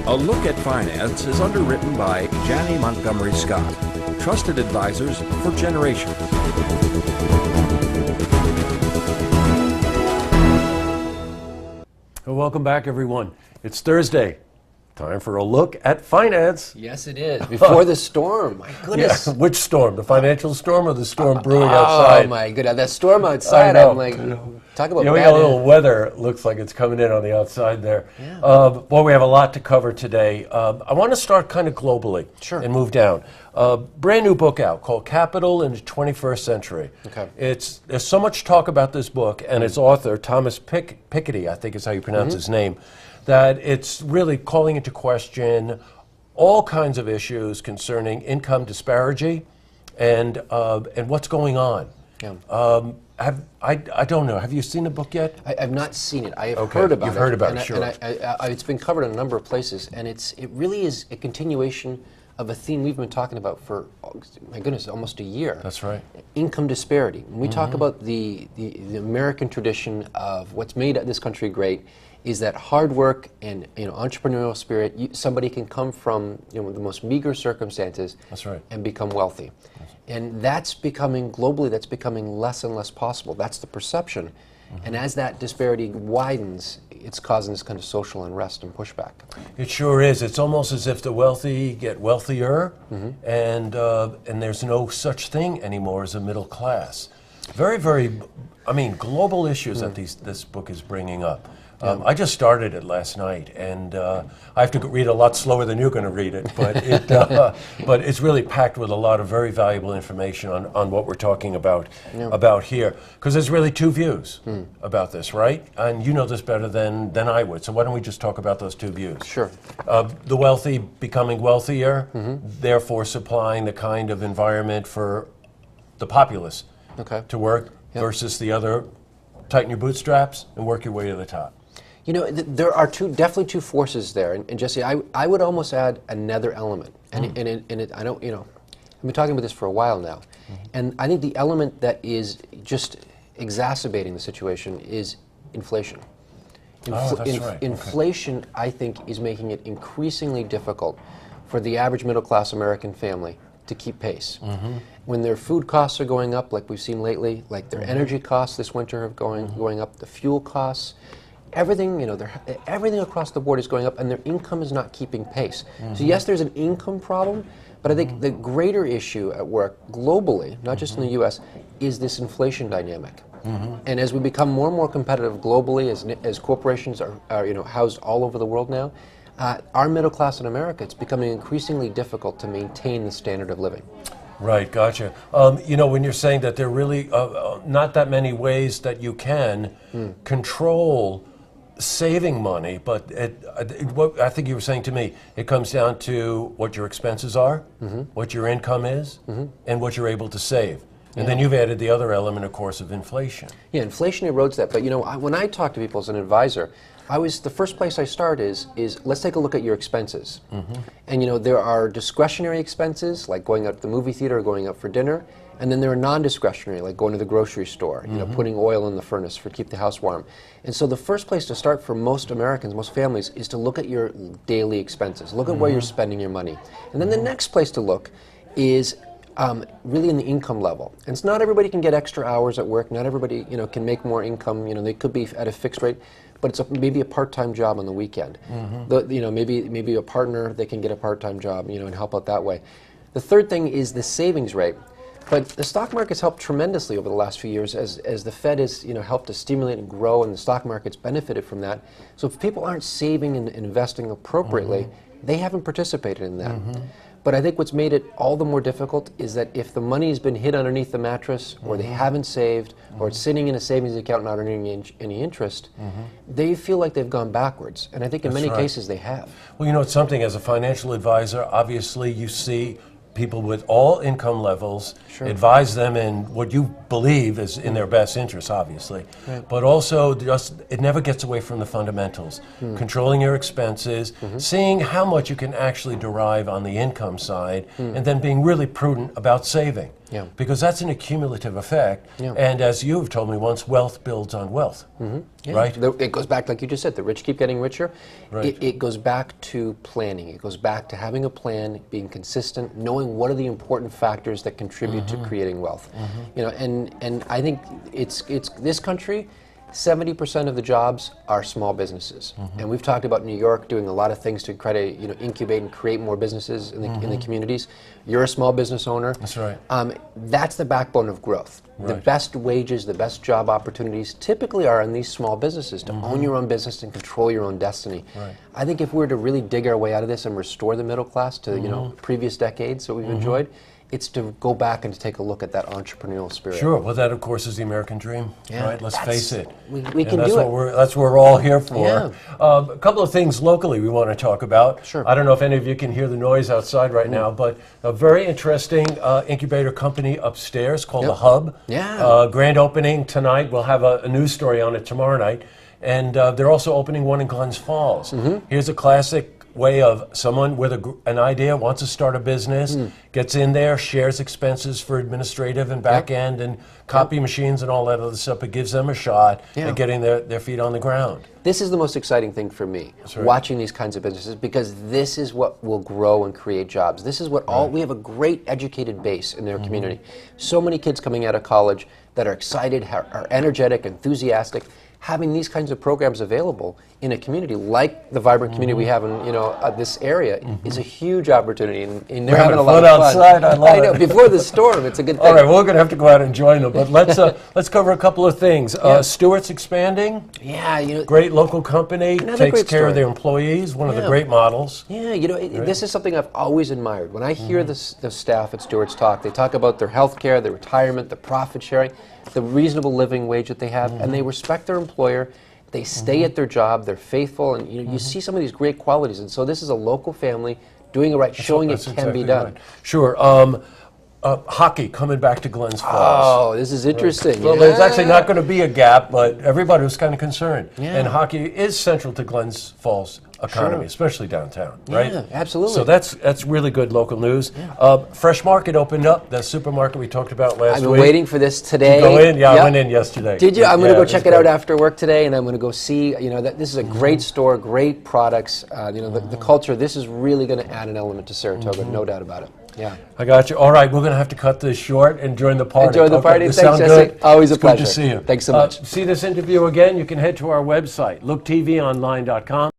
A Look at Finance is underwritten by Janney Montgomery Scott, trusted advisors for generations. Well, welcome back, everyone. It's Thursday. Time for a look at finance. Yes, it is. Before the storm. My goodness. Yeah. Which storm? The financial storm or the storm brewing outside? Oh, my goodness. That storm outside, I know. I'm like, talk about we bad got a little weather. Looks like it's coming in on the outside there. Yeah. Well, we have a lot to cover today. I want to start kind of globally and move down. Brand new book out called Capital in the 21st Century. Okay. There's so much talk about this book and its author, Thomas Piketty, I think is how you pronounce his name, that it's really calling into question all kinds of issues concerning income disparity and what's going on. Yeah. I don't know. Have you seen the book yet? I've not seen it. I have heard about it. You've heard about and it, sure. It's been covered in a number of places, and it really is a continuation of a theme we've been talking about for, my goodness, almost a year. That's right. Income disparity. When we talk about the American tradition of what's made this country great, is that hard work and entrepreneurial spirit. Somebody can come from the most meager circumstances and become wealthy. And that's becoming, globally, that's becoming less and less possible. That's the perception. And as that disparity widens, it's causing this kind of social unrest and pushback. It sure is. It's almost as if the wealthy get wealthier, and there's no such thing anymore as a middle class. Very, very, global issues that this book is bringing up. I just started it last night, and I have to read a lot slower than you're going to read it, but it's really packed with a lot of very valuable information on what we're talking about here. Because there's really two views about this, right? And you know this better than I would, so why don't we just talk about those two views? Sure. The wealthy becoming wealthier, therefore supplying the kind of environment for the populace to work, versus the other, tighten your bootstraps and work your way to the top. There are definitely two forces there, and Jesse, I would almost add another element, and I don't, I've been talking about this for a while now, and I think the element that is just exacerbating the situation is inflation. Inflation, I think, is making it increasingly difficult for the average middle-class American family to keep pace. When their food costs are going up, like we've seen lately, like their energy costs this winter are going up, the fuel costs. Everything, everything across the board is going up, and their income is not keeping pace. So yes, there's an income problem, but I think the greater issue at work globally, not just in the U.S., is this inflation dynamic. And as we become more and more competitive globally, as corporations are housed all over the world now, our middle class in America, it's becoming increasingly difficult to maintain the standard of living. Right, gotcha. When you're saying that there are really not that many ways that you can control saving money, but what I think you were saying to me, it comes down to what your expenses are, what your income is, and what you're able to save. And then you've added the other element, of course, of inflation. Yeah, inflation erodes that. But when I talk to people as an advisor, the first place I start is let's take a look at your expenses. And there are discretionary expenses, like going out to the movie theater or going out for dinner. And then there are non-discretionary, like going to the grocery store, putting oil in the furnace to keep the house warm. And so the first place to start for most Americans, most families, is to look at your daily expenses. Look at where you're spending your money. And then the next place to look is really in the income level. And it's not everybody can get extra hours at work. Not everybody can make more income. They could be at a fixed rate, but it's maybe a part-time job on the weekend. Maybe a partner, they can get a part-time job and help out that way. The third thing is the savings rate. But the stock market's helped tremendously over the last few years as the Fed has helped to stimulate and grow, and the stock market's benefited from that. So if people aren't saving and investing appropriately, they haven't participated in that. But I think what's made it all the more difficult is that if the money's been hid underneath the mattress, or they haven't saved, or it's sitting in a savings account not earning any interest, they feel like they've gone backwards. And I think in many cases they have. Well, it's something, as a financial advisor, obviously you see people with all income levels, advise them in what you believe is in their best interest, obviously, but also just it never gets away from the fundamentals. Controlling your expenses, seeing how much you can actually derive on the income side, and then being really prudent about saving. Yeah. Because that's an accumulative effect, and as you've told me once, wealth builds on wealth, right? It goes back, like you just said, the rich keep getting richer. Right. It goes back to planning. It goes back to having a plan, being consistent, knowing what are the important factors that contribute to creating wealth. You know, and I think it's this country. 70% of the jobs are small businesses, and we've talked about New York doing a lot of things to create, incubate and create more businesses in the communities. You're a small business owner. That's right. That's the backbone of growth. The best wages, the best job opportunities typically are in these small businesses, to own your own business and control your own destiny. Right. I think if we were to really dig our way out of this and restore the middle class to previous decades that we've enjoyed, it's to go back and to take a look at that entrepreneurial spirit. Sure. Well, that, of course, is the American dream, right? Let's face it. We And can that's do what it. that's what we're all here for. Yeah. A couple of things locally we want to talk about. Sure. I don't know if any of you can hear the noise outside right now, but a very interesting incubator company upstairs called The Hub. Yeah. Grand opening tonight. We'll have a news story on it tomorrow night. And they're also opening one in Glens Falls. Here's a classic way of someone with an idea, wants to start a business, gets in there, shares expenses for administrative and back end and copy machines and all that other stuff. It gives them a shot at getting their feet on the ground. This is the most exciting thing for me, watching these kinds of businesses, because this is what will grow and create jobs. This is what we have a great educated base in their community. So many kids coming out of college that are excited, are energetic, enthusiastic. Having these kinds of programs available in a community like the vibrant community we have in this area is a huge opportunity, and they're having a lot of fun. Outside, I love know. it. Before the storm, it's a good thing. All right, we're going to have to go out and join them, but let's cover a couple of things. Stewart's expanding. Yeah, Great local company, takes great care of story. their employees. One of the great models. Yeah, this is something I've always admired. When I hear the staff at Stewart's talk, they talk about their health care, their retirement, the profit sharing, the reasonable living wage that they have, and they respect their employer. They stay at their job, they're faithful, and you see some of these great qualities. And so this is a local family doing it right, showing it can be done. Right. Sure. Hockey coming back to Glens Falls. Oh, this is interesting. Well, there's actually not going to be a gap, but everybody was kind of concerned. Yeah. And hockey is central to Glens Falls economy, especially downtown, right? Yeah, absolutely. So that's really good local news. Fresh Market opened up, that supermarket we talked about last I've been week. waiting for this today. Did you go in? Yeah, I went in yesterday. Did you? I'm going to go check it great. out after work today, and I'm going to go see. This is a great store, great products. The culture. This is really going to add an element to Saratoga, no doubt about it. Yeah. I got you. All right, we're going to have to cut this short and join the party. Enjoy the party. Does Thanks, sound Jesse. good? Always a It's pleasure. Good to see you. Thanks so much. See this interview again, you can head to our website, looktvonline.com.